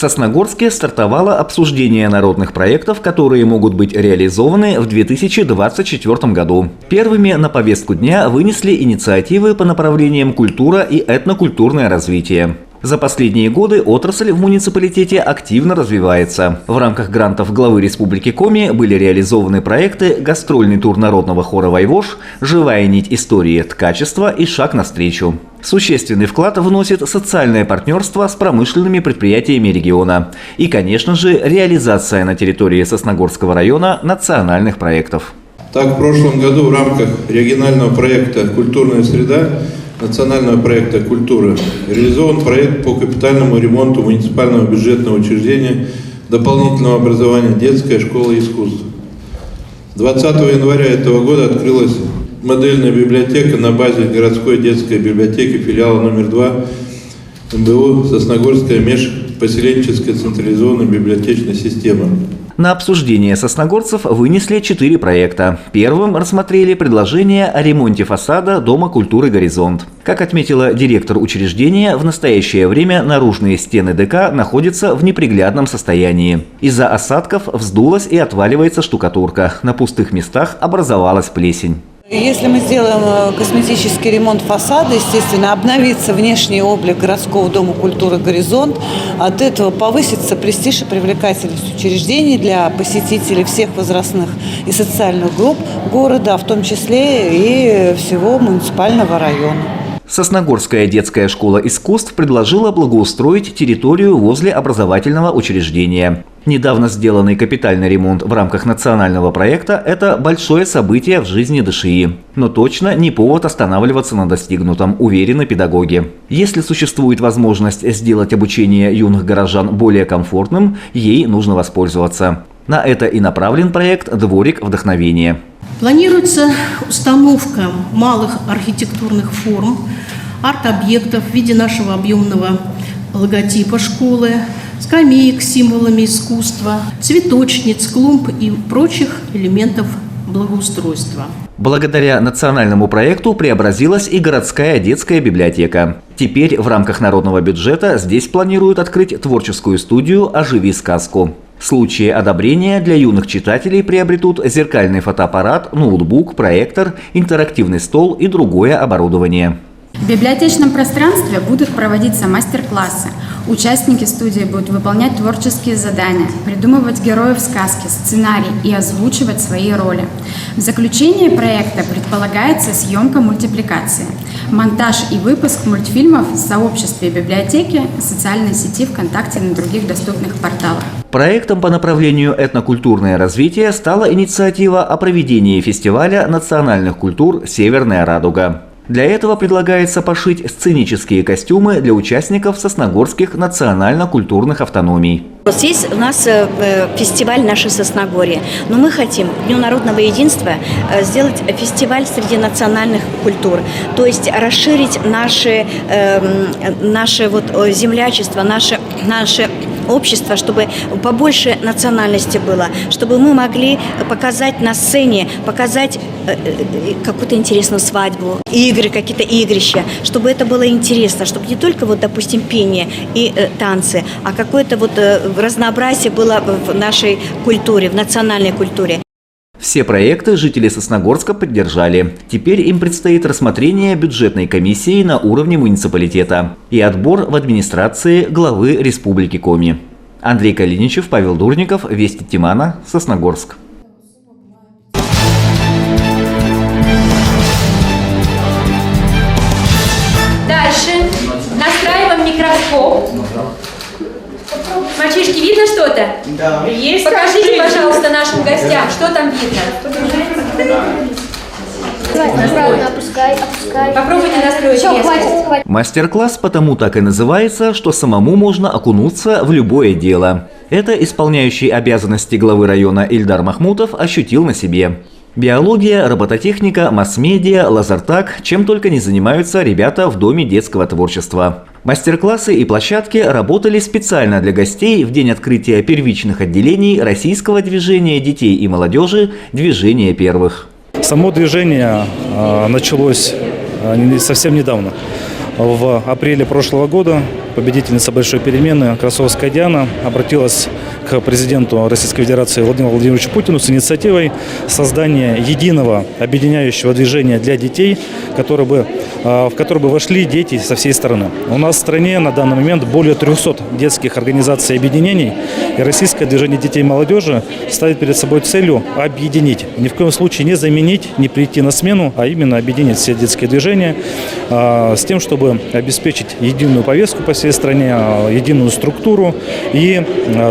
Сосногорске стартовало обсуждение народных проектов, которые могут быть реализованы в 2024 году. Первыми на повестку дня вынесли инициативы по направлениям культура и этнокультурное развитие. За последние годы отрасль в муниципалитете активно развивается. В рамках грантов главы Республики Коми были реализованы проекты «Гастрольный тур народного хора «Вайвож», «Живая нить истории. Ткачество» и «Шаг навстречу». Существенный вклад вносит социальное партнерство с промышленными предприятиями региона. И, конечно же, реализация на территории Сосногорского района национальных проектов. Так, в прошлом году в рамках регионального проекта «Культурная среда» национального проекта «Культура» реализован проект по капитальному ремонту муниципального бюджетного учреждения дополнительного образования «Детская школа искусств». 20 января этого года открылась модельная библиотека на базе городской детской библиотеки филиала номер 2 МБУ «Сосногорская межпоселенческая централизованная библиотечная система». На обсуждение сосногорцев вынесли 4 проекта. Первым рассмотрели предложение о ремонте фасада Дома культуры «Горизонт». Как отметила директор учреждения, в настоящее время наружные стены ДК находятся в неприглядном состоянии. Из-за осадков вздулась и отваливается штукатурка. На пустых местах образовалась плесень. Если мы сделаем косметический ремонт фасада, естественно, обновится внешний облик городского дома культуры «Горизонт». От этого повысится престиж и привлекательность учреждений для посетителей всех возрастных и социальных групп города, в том числе и всего муниципального района. Сосногорская детская школа искусств предложила благоустроить территорию возле образовательного учреждения. Недавно сделанный капитальный ремонт в рамках национального проекта – это большое событие в жизни ДШИ. Но точно не повод останавливаться на достигнутом, уверены педагоги. Если существует возможность сделать обучение юных горожан более комфортным, ей нужно воспользоваться. На это и направлен проект «Дворик вдохновения». Планируется установка малых архитектурных форм, арт-объектов в виде нашего объемного логотипа школы, скамеек с символами искусства, цветочниц, клумб и прочих элементов благоустройства. Благодаря национальному проекту преобразилась и городская детская библиотека. Теперь в рамках народного бюджета здесь планируют открыть творческую студию «Оживи сказку». В случае одобрения для юных читателей приобретут зеркальный фотоаппарат, ноутбук, проектор, интерактивный стол и другое оборудование. В библиотечном пространстве будут проводиться мастер-классы. Участники студии будут выполнять творческие задания, придумывать героев сказки, сценарий и озвучивать свои роли. В заключении проекта предполагается съемка мультипликации, монтаж и выпуск мультфильмов в сообществе библиотеки, социальной сети ВКонтакте и на других доступных порталах. Проектом по направлению этнокультурное развитие стала инициатива о проведении фестиваля национальных культур «Северная радуга». Для этого предлагается пошить сценические костюмы для участников сосногорских национально-культурных автономий. Здесь у нас фестиваль «Наше Сосногорье», но мы хотим к Дню народного единства сделать фестиваль среди национальных культур, то есть расширить наше землячество, наше общество, чтобы побольше национальности было, чтобы мы могли показать на сцене, показать какую-то интересную свадьбу, игры, какие-то игрища, чтобы это было интересно, чтобы не только, допустим, пение и танцы, а какое-то разнообразие было в нашей культуре, в национальной культуре. Все проекты жители Сосногорска поддержали. Теперь им предстоит рассмотрение бюджетной комиссии на уровне муниципалитета и отбор в администрации главы Республики Коми. Андрей Калиничев, Павел Дурников, Вести Тимана, Сосногорск. Дальше настраиваем микроскоп. Мальчишки, видно что-то? Да. Есть. Покажите, пожалуйста, нашим гостям, что там видно. Опускай. Попробуйте настроить резко. Мастер-класс потому так и называется, что самому можно окунуться в любое дело. Это исполняющий обязанности главы района Ильдар Махмутов ощутил на себе. Биология, робототехника, масс-медиа, лазертаг, чем только не занимаются ребята в Доме детского творчества. Мастер-классы и площадки работали специально для гостей в день открытия первичных отделений российского движения детей и молодежи «Движение первых». Само движение началось совсем недавно. В апреле прошлого года победительница большой перемены Красовская Диана обратилась к президенту Российской Федерации Владимиру Владимировичу Путину с инициативой создания единого объединяющего движения для детей, в которое бы вошли дети со всей страны. У нас в стране на данный момент более 300 детских организаций и объединений, и Российское движение детей и молодежи ставит перед собой целью объединить. Ни в коем случае не заменить, не прийти на смену, а именно объединить все детские движения с тем, чтобы обеспечить единую повестку по всей стране, единую структуру и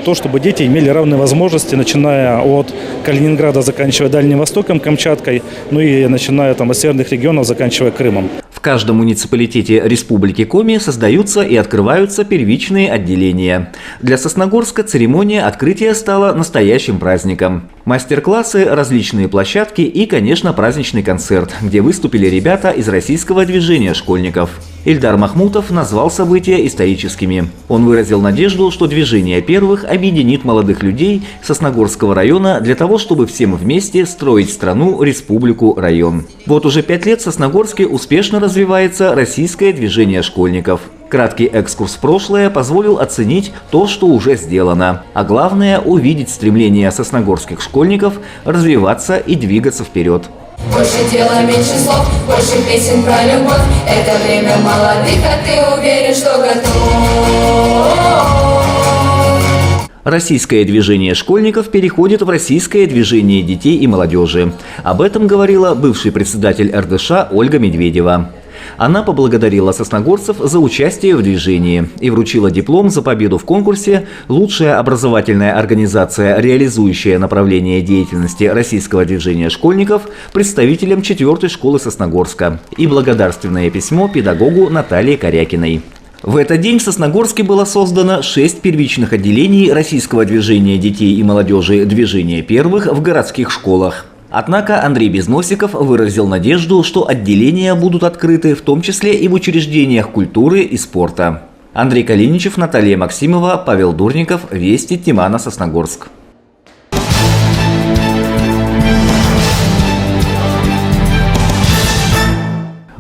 то, чтобы дети имели равные возможности, начиная от Калининграда, заканчивая Дальним Востоком, Камчаткой, ну и начиная от северных регионов, заканчивая Крымом. В каждом муниципалитете Республики Коми создаются и открываются первичные отделения. Для Сосногорска церемония открытия стала настоящим праздником. Мастер-классы, различные площадки и, конечно, праздничный концерт, где выступили ребята из Российского движения школьников. Ильдар Махмутов назвал события историческими. Он выразил надежду, что движение первых объединит молодых людей Сосногорского района для того, чтобы всем вместе строить страну, республику, район. Вот уже 5 лет в Сосногорске успешно развивается Российское движение школьников. Краткий экскурс в прошлое позволил оценить то, что уже сделано, а главное – увидеть стремление сосногорских школьников развиваться и двигаться вперед. Больше дела, меньше слов, больше песен про любовь. Это время молодых, а ты уверен, что готов. Российское движение школьников переходит в Российское движение детей и молодежи. Об этом говорила бывший председатель РДШ Ольга Медведева. Она поблагодарила сосногорцев за участие в движении и вручила диплом за победу в конкурсе «Лучшая образовательная организация, реализующая направление деятельности Российского движения школьников» представителям 4-й школы Сосногорска и благодарственное письмо педагогу Наталье Корякиной. В этот день в Сосногорске было создано 6 первичных отделений Российского движения детей и молодежи «Движение первых» в городских школах. Однако Андрей Безносиков выразил надежду, что отделения будут открыты в том числе и в учреждениях культуры и спорта. Андрей Калиничев, Наталья Максимова, Павел Дурников, Вести, Тимана, Сосногорск.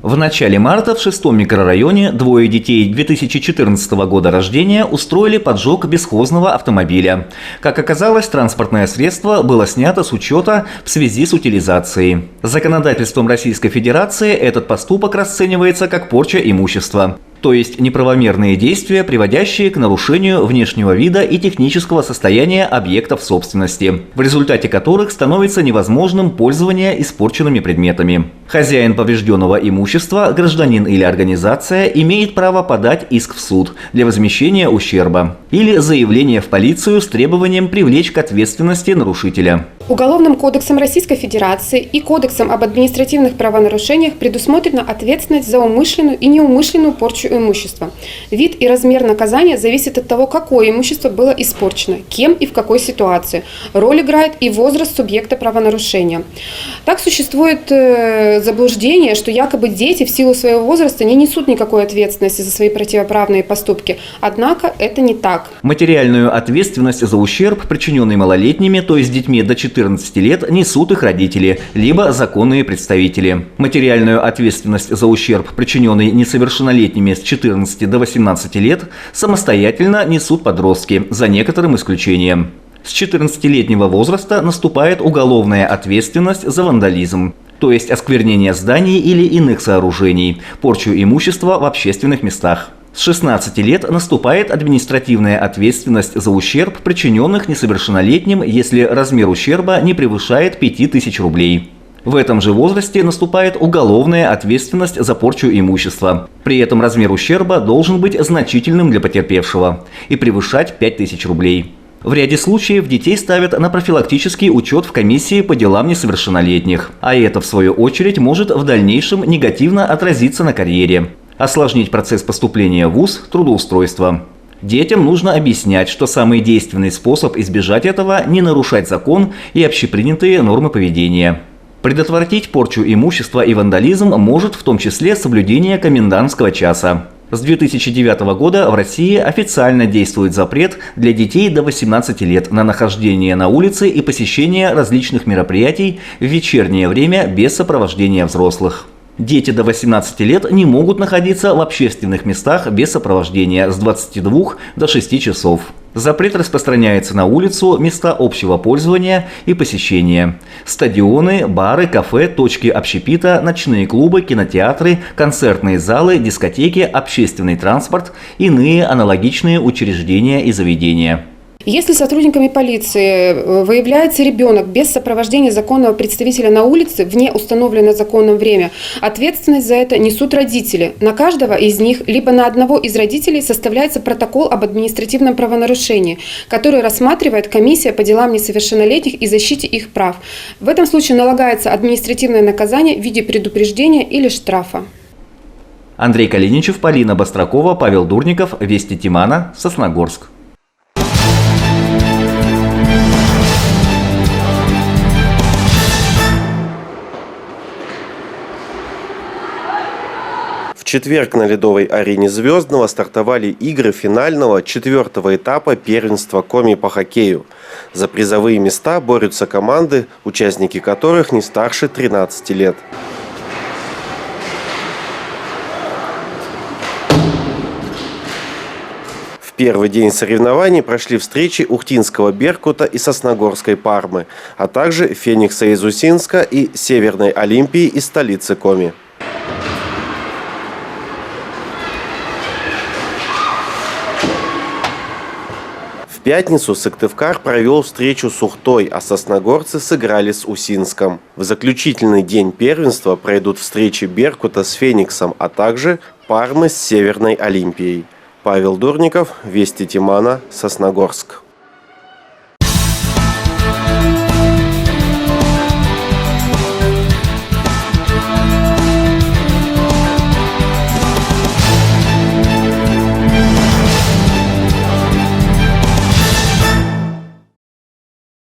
В начале марта в 6-м микрорайоне двое детей 2014 года рождения устроили поджог бесхозного автомобиля. Как оказалось, транспортное средство было снято с учета в связи с утилизацией. Законодательством Российской Федерации этот поступок расценивается как порча имущества. То есть неправомерные действия, приводящие к нарушению внешнего вида и технического состояния объектов собственности, в результате которых становится невозможным пользование испорченными предметами. Хозяин поврежденного имущества, гражданин или организация, имеет право подать иск в суд для возмещения ущерба или заявление в полицию с требованием привлечь к ответственности нарушителя. Уголовным кодексом Российской Федерации и Кодексом об административных правонарушениях предусмотрена ответственность за умышленную и неумышленную порчу имущества. Вид и размер наказания зависит от того, какое имущество было испорчено, кем и в какой ситуации. Роль играет и возраст субъекта правонарушения. Так существует заблуждение, что якобы дети в силу своего возраста не несут никакой ответственности за свои противоправные поступки. Однако это не так. Материальную ответственность за ущерб, причиненный малолетними, то есть детьми до 14 лет, несут их родители, либо законные представители. Материальную ответственность за ущерб, причиненный несовершеннолетними с 14 до 18 лет, самостоятельно несут подростки, за некоторым исключением. С 14-летнего возраста наступает уголовная ответственность за вандализм, то есть осквернение зданий или иных сооружений, порчу имущества в общественных местах. С 16 лет наступает административная ответственность за ущерб, причиненных несовершеннолетним, если размер ущерба не превышает 5000 рублей. В этом же возрасте наступает уголовная ответственность за порчу имущества. При этом размер ущерба должен быть значительным для потерпевшего и превышать 5000 рублей. В ряде случаев детей ставят на профилактический учет в комиссии по делам несовершеннолетних, а это, в свою очередь, может в дальнейшем негативно отразиться на карьере, осложнить процесс поступления в вуз, трудоустройства. Детям нужно объяснять, что самый действенный способ избежать этого – не нарушать закон и общепринятые нормы поведения. Предотвратить порчу имущества и вандализм может в том числе соблюдение комендантского часа. С 2009 года в России официально действует запрет для детей до 18 лет на нахождение на улице и посещение различных мероприятий в вечернее время без сопровождения взрослых. Дети до 18 лет не могут находиться в общественных местах без сопровождения с 22 до 6 часов. Запрет распространяется на улицу, места общего пользования и посещения. Стадионы, бары, кафе, точки общепита, ночные клубы, кинотеатры, концертные залы, дискотеки, общественный транспорт, иные аналогичные учреждения и заведения. Если сотрудниками полиции выявляется ребенок без сопровождения законного представителя на улице вне установленное законом время, ответственность за это несут родители. На каждого из них, либо на одного из родителей составляется протокол об административном правонарушении, который рассматривает комиссия по делам несовершеннолетних и защите их прав. В этом случае налагается административное наказание в виде предупреждения или штрафа. Андрей Калиничев, Полина Бастракова, Павел Дурников, Вести Тимана, Сосногорск. В четверг на ледовой арене «Звездного» стартовали игры финального 4-го этапа первенства Коми по хоккею. За призовые места борются команды, участники которых не старше 13 лет. В первый день соревнований прошли встречи Ухтинского «Беркута» и Сосногорской «Пармы», а также Феникса из Усинска и Северной Олимпии из столицы Коми. В пятницу Сыктывкар провел встречу с Ухтой, а сосногорцы сыграли с Усинском. В заключительный день первенства пройдут встречи Беркута с Фениксом, а также Пармы с Северной Олимпией. Павел Дурников, Вести Тимана, Сосногорск.